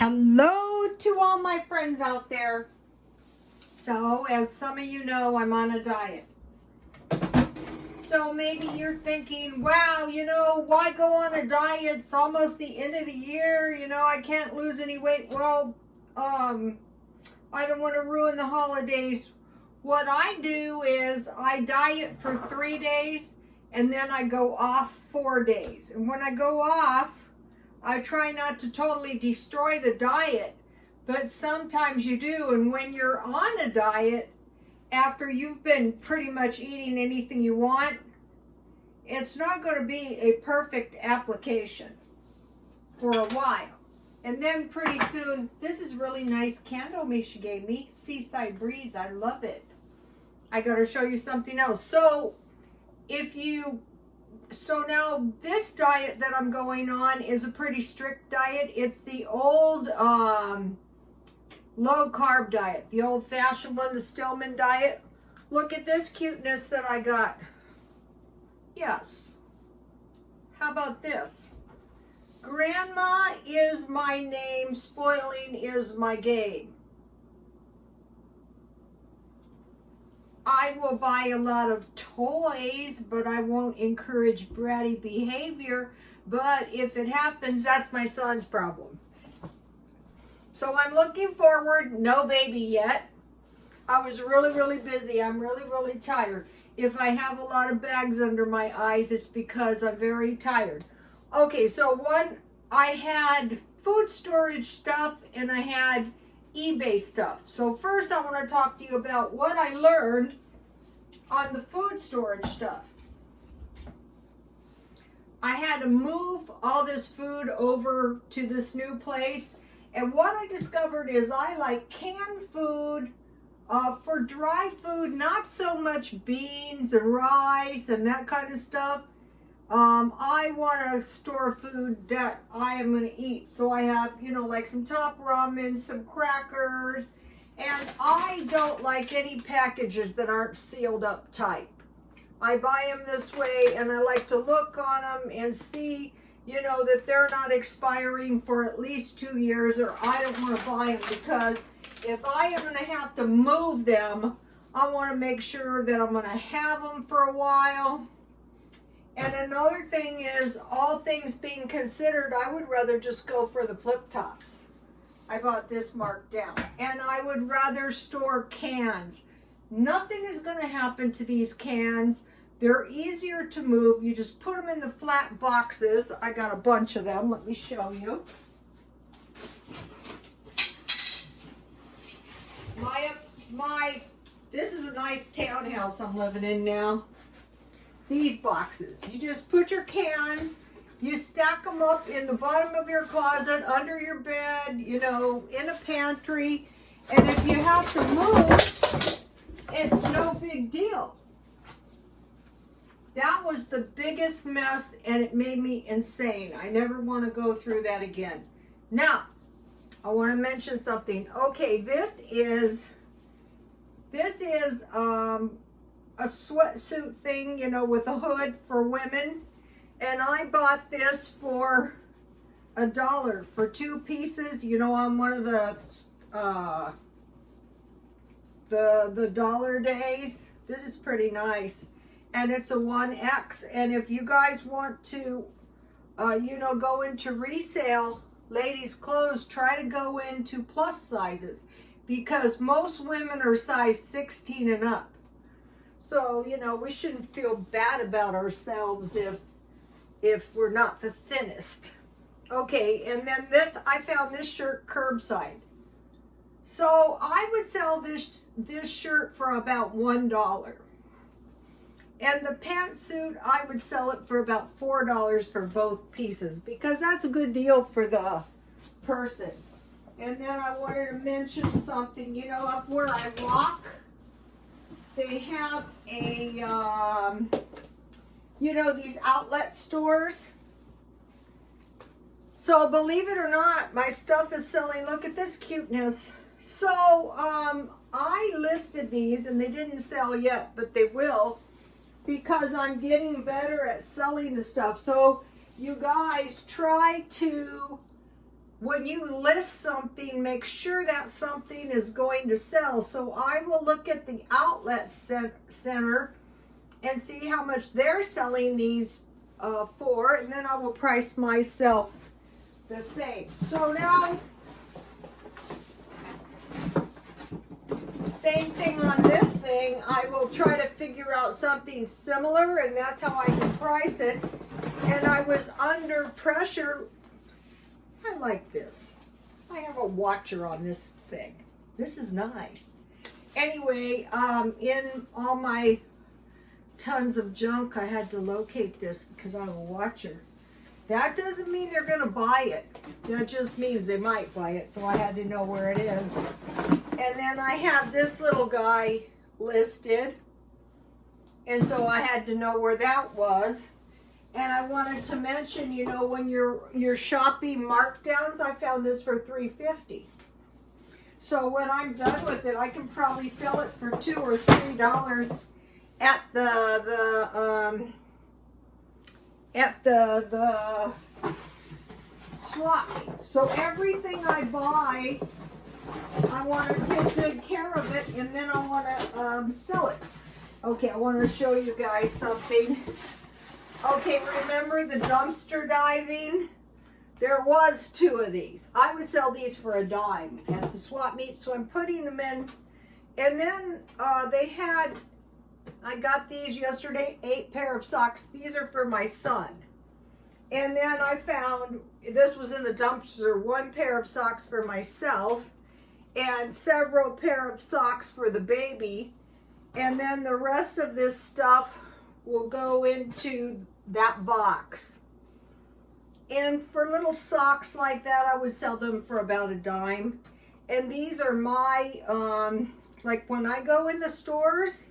Hello to all my friends out there. So, as some of you know, I'm on a diet. So maybe you're thinking, wow, why go on a diet? It's almost the end of the year. I can't lose any weight. Well, I don't want to ruin the holidays. What I do is I diet for 3 days and then I go off 4 days. And when I go off, I try not to totally destroy the diet, but sometimes you do. And when you're on a diet, after you've been pretty much eating anything you want, it's not going to be a perfect application for a while. And then pretty soon, this is really nice candle Misha gave me, Seaside Breeze. I love it. I got to show you something else. So now this diet that I'm going on is a pretty strict diet. It's the old low carb diet, the old fashioned one, the Stillman diet. Look at this cuteness that I got. Yes. How about this? Grandma is my name, spoiling is my game. I will buy a lot of toys, but I won't encourage bratty behavior. But if it happens, that's my son's problem. So I'm looking forward, no baby yet. I was really busy. I'm really tired. If I have a lot of bags under my eyes, it's because I'm very tired. Okay, so I had food storage stuff and I had eBay stuff. So first I want to talk to you about what I learned on the food storage stuff. I had to move all this food over to this new place, and what I discovered is I like canned food for dry food, not so much beans and rice and that kind of stuff. I want to store food that I am going to eat. So I have, like some top ramen, some crackers, and I don't like any packages that aren't sealed up tight. I buy them this way and I like to look on them and see, that they're not expiring for at least 2 years, or I don't want to buy them because if I am going to have to move them, I want to make sure that I'm going to have them for a while. And another thing is, all things being considered, I would rather just go for the flip tops. I bought this marked down. And I would rather store cans. Nothing is going to happen to these cans. They're easier to move. You just put them in the flat boxes. I got a bunch of them. Let me show you. This is a nice townhouse I'm living in now. These boxes. You just put your cans, you stack them up in the bottom of your closet, under your bed, in a pantry. And if you have to move, it's no big deal. That was the biggest mess and it made me insane. I never want to go through that again. Now, I want to mention something. Okay, this is a sweatsuit thing, with a hood for women. And I bought this for $1 for 2 pieces, on one of the dollar days. This is pretty nice. And it's a 1X. And if you guys want to, go into resale, ladies' clothes, try to go into plus sizes. Because most women are size 16 and up. So, we shouldn't feel bad about ourselves if we're not the thinnest. Okay, and then I found this shirt curbside. So I would sell this shirt for about $1. And the pantsuit, I would sell it for about $4 for both pieces, because that's a good deal for the person. And then I wanted to mention something, up where I walk, they have a, these outlet stores. So believe it or not, my stuff is selling. Look at this cuteness. So I listed these and they didn't sell yet, but they will, because I'm getting better at selling the stuff. So you guys try to when you list something, make sure that something is going to sell. So I will look at the outlet center and see how much they're selling these for, and then I will price myself the same. So now, same thing on this thing, I will try to figure out something similar, and that's how I can price it. And I was under pressure. I like this. I have a watcher on this thing. This is nice. Anyway, in all my tons of junk, I had to locate this because I have a watcher. That doesn't mean they're going to buy it. That just means they might buy it, so I had to know where it is. And then I have this little guy listed, and so I had to know where that was. And I wanted to mention, you know, when you're shopping markdowns, I found this for $3.50. So when I'm done with it, I can probably sell it for $2 or $3 at the swap meet. So everything I buy, I want to take good care of it, and then I want to sell it. Okay, I want to show you guys something. Okay, remember the dumpster diving? There was 2 of these. I would sell these for a dime at the swap meet, so I'm putting them in. And then they had, I got these yesterday, 8 pair of socks. These are for my son. And then I found, this was in the dumpster, 1 pair of socks for myself and several pair of socks for the baby. And then the rest of this stuff will go into that box. And for little socks like that, I would sell them for about a dime. And these are my, like when I go in the stores,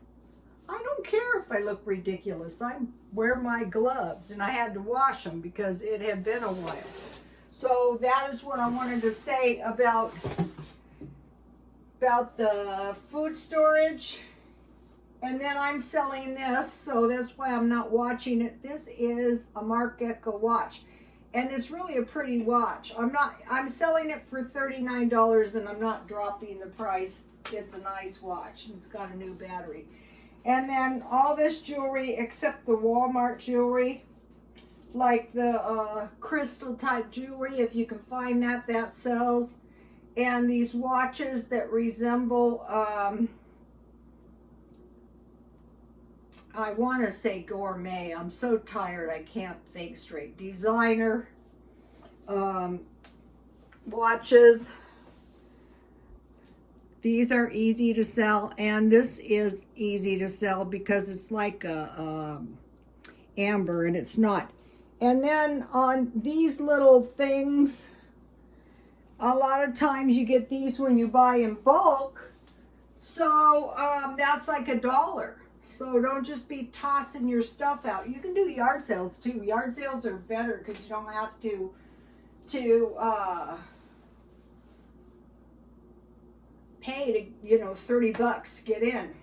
I don't care if I look ridiculous. I wear my gloves, and I had to wash them because it had been a while. So that is what I wanted to say about the food storage. And then I'm selling this, so that's why I'm not watching it. This is a Marc Echo watch, and it's really a pretty watch. I'm selling it for $39, and I'm not dropping the price. It's a nice watch. It's got a new battery. And then all this jewelry, except the Walmart jewelry, like the crystal type jewelry, if you can find that, that sells. And these watches that resemble, I want to say Gourmet. I'm so tired I can't think straight. Designer watches. These are easy to sell, and this is easy to sell because it's like a amber, and it's not. And then on these little things, a lot of times you get these when you buy in bulk. So that's like $1. So don't just be tossing your stuff out. You can do yard sales too. Yard sales are better because you don't have to pay to, you know, $30 to get in.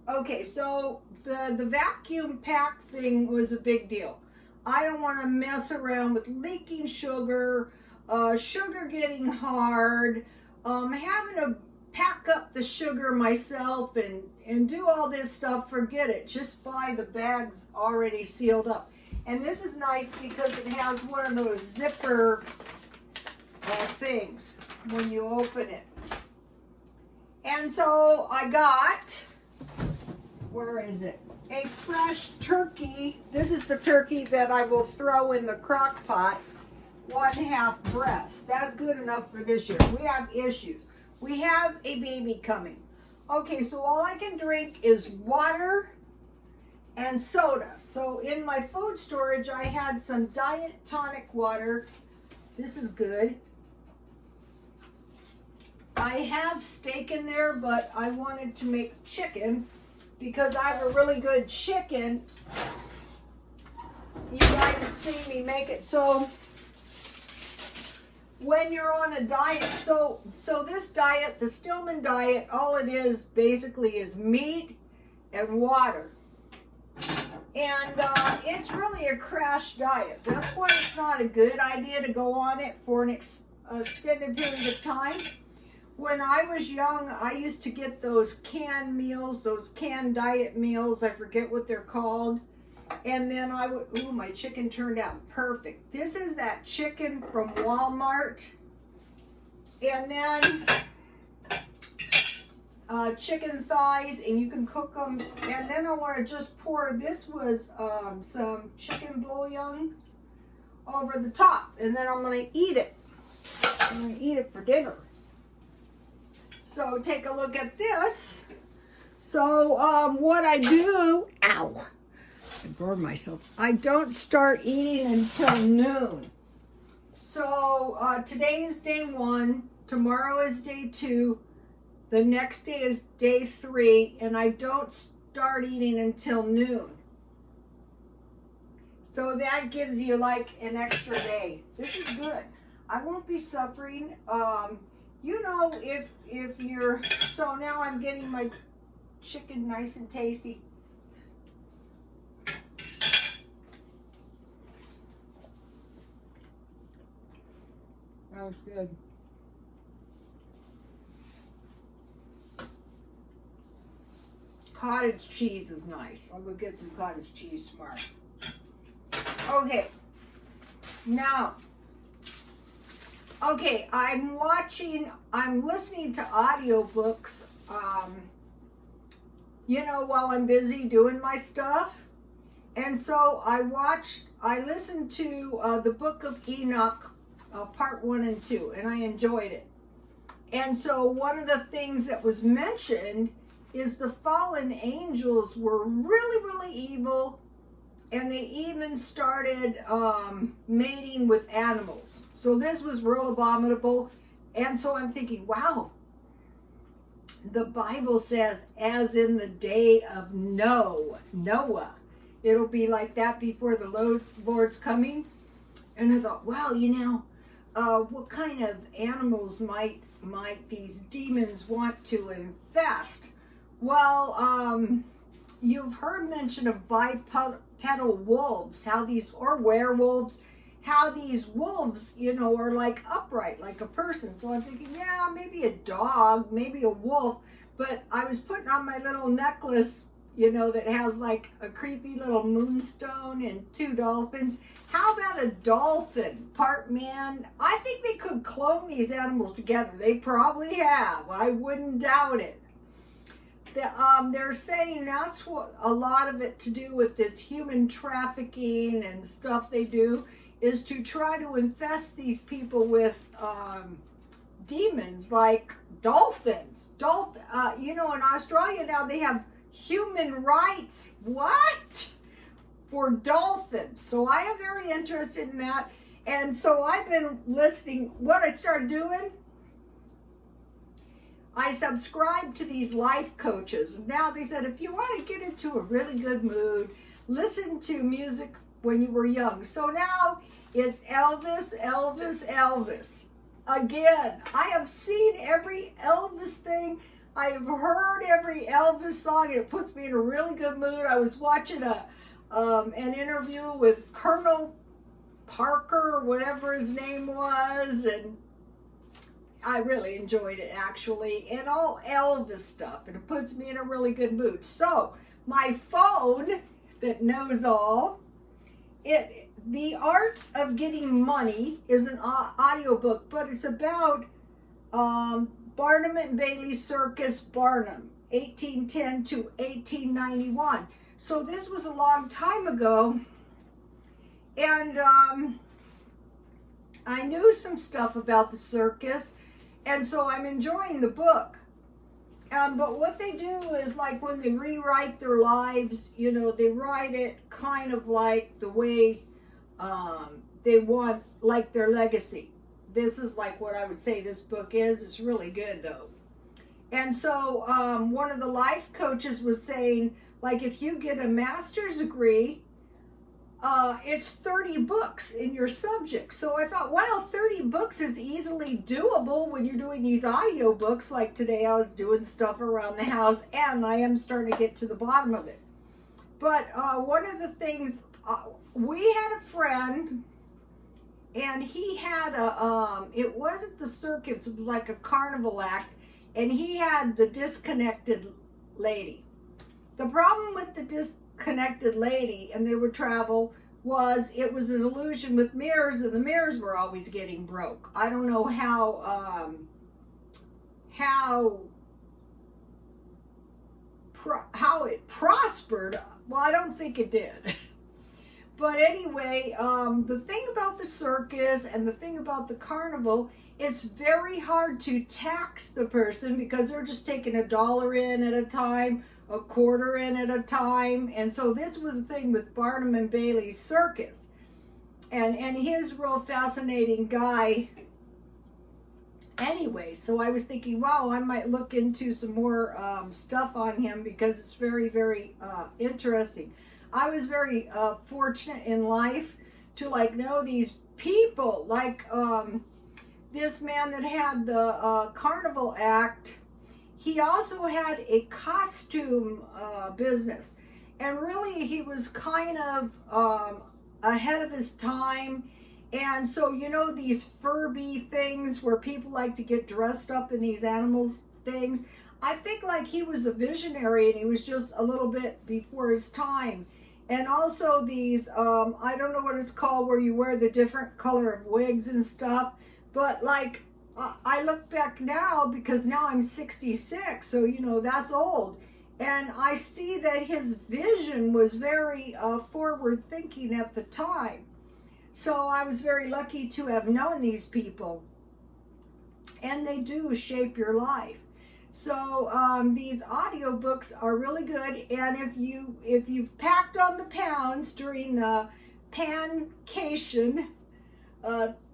Okay, so the vacuum pack thing was a big deal. I don't want to mess around with leaking sugar, sugar getting hard, having to pack up the sugar myself and do all this stuff. Forget it. Just buy the bags already sealed up. And this is nice because it has one of those zipper things when you open it. And so I got, where is it? A fresh turkey. This is the turkey that I will throw in the crock pot. 1/2 breast. That's good enough for this year. We have issues. We have a baby coming. Okay, so all I can drink is water and soda. So in my food storage, I had some diet tonic water. This is good. I have steak in there, but I wanted to make chicken because I have a really good chicken. You guys see me make it. So when you're on a diet, so this diet, the Stillman diet, all it is basically is meat and water. And it's really a crash diet. That's why it's not a good idea to go on it for extended period of time. When I was young, I used to get those canned meals, those canned diet meals. I forget what they're called. And then I would, ooh, my chicken turned out perfect. This is that chicken from Walmart. And then chicken thighs, and you can cook them. And then I want to just pour, this was some chicken bouillon over the top. And then I'm going to eat it. I'm going to eat it for dinner. So take a look at this. So what I do, ow, I burned myself. I don't start eating until noon. So today is day 1, tomorrow is day 2, the next day is day 3, and I don't start eating until noon. So that gives you like an extra day. This is good. I won't be suffering. You know, if you're, so now I'm getting my chicken nice and tasty. That was good. Cottage cheese is nice. I'll go get some cottage cheese tomorrow. Okay. Now, okay, I'm listening to audiobooks, you know, while I'm busy doing my stuff. And so I listened to the Book of Enoch, part 1 and 2, and I enjoyed it. And so one of the things that was mentioned is the fallen angels were really, really evil, and they even started mating with animals. So this was real abominable. And so I'm thinking, wow, the Bible says, as in the day of Noah, it'll be like that before the Lord's coming. And I thought, wow, you know, what kind of animals might these demons want to infest? Well, you've heard mention of bipedal wolves, how these, or werewolves, how these wolves, you know, are like upright, like a person. So I'm thinking, yeah, maybe a dog, maybe a wolf. But I was putting on my little necklace, you know, that has like a creepy little moonstone and 2 dolphins. How about a dolphin, part man? I think they could clone these animals together. They probably have. I wouldn't doubt it. They're saying that's what a lot of it to do with this human trafficking and stuff they do, is to try to infest these people with demons like dolphins. You know, in Australia now they have human rights. What? For dolphins. So I am very interested in that. And so I've been listening. What I started doing, I subscribed to these life coaches. Now they said, if you want to get into a really good mood, listen to music when you were young. So now it's Elvis. Again, I have seen every Elvis thing. I have heard every Elvis song, and it puts me in a really good mood. I was watching an interview with Colonel Parker, whatever his name was, and I really enjoyed it, actually, and all Elvis stuff, and it puts me in a really good mood. So my phone that knows all, The Art of Getting Money is an audiobook, but it's about Barnum and Bailey Circus Barnum, 1810 to 1891. So this was a long time ago, and I knew some stuff about the circus, and so I'm enjoying the book. But what they do is, like, when they rewrite their lives, you know, they write it kind of like the way they want, like, their legacy. This is like what I would say this book is. It's really good, though. And so one of the life coaches was saying, like, if you get a master's degree, it's 30 books in your subject. So I thought, wow, 30 books is easily doable when you're doing these audio books. Like today I was doing stuff around the house, and I am starting to get to the bottom of it. But one of the things, we had a friend, and he had a, it wasn't the circus, it was like a carnival act, and he had the disconnected lady. The problem with the disconnected lady, and they would travel, was it was an illusion with mirrors, and the mirrors were always getting broke. I don't know how it prospered. Well, I don't think it did. But anyway, the thing about the circus and the thing about the carnival, it's very hard to tax the person because they're just taking $1 in at a time, a quarter in at a time. And so this was the thing with Barnum and Bailey's circus. And he's a real fascinating guy. Anyway, so I was thinking, wow, I might look into some more stuff on him because it's very, very interesting. I was very fortunate in life to like know these people, like this man that had the carnival act. He also had a costume business, and really he was kind of ahead of his time. And so, you know, these Furby things where people like to get dressed up in these animals things, I think like he was a visionary and he was just a little bit before his time. And also these, I don't know what it's called, where you wear the different color of wigs and stuff. But like, I look back now because now I'm 66, so you know, that's old. And I see that his vision was very forward thinking at the time. So I was very lucky to have known these people. And they do shape your life. So these audiobooks are really good, and if you've packed on the pounds during the pancation,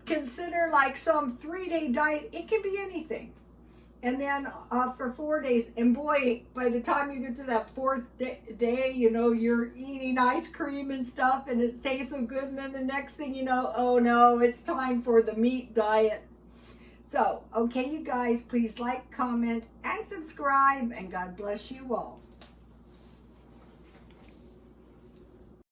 consider like some 3-day diet. It can be anything, and then for 4 days. And boy, by the time you get to that 4th day, you know, you're eating ice cream and stuff, and it tastes so good. And then the next thing you know, oh no, it's time for the meat diet. So, okay, you guys, please like, comment, and subscribe, and God bless you all.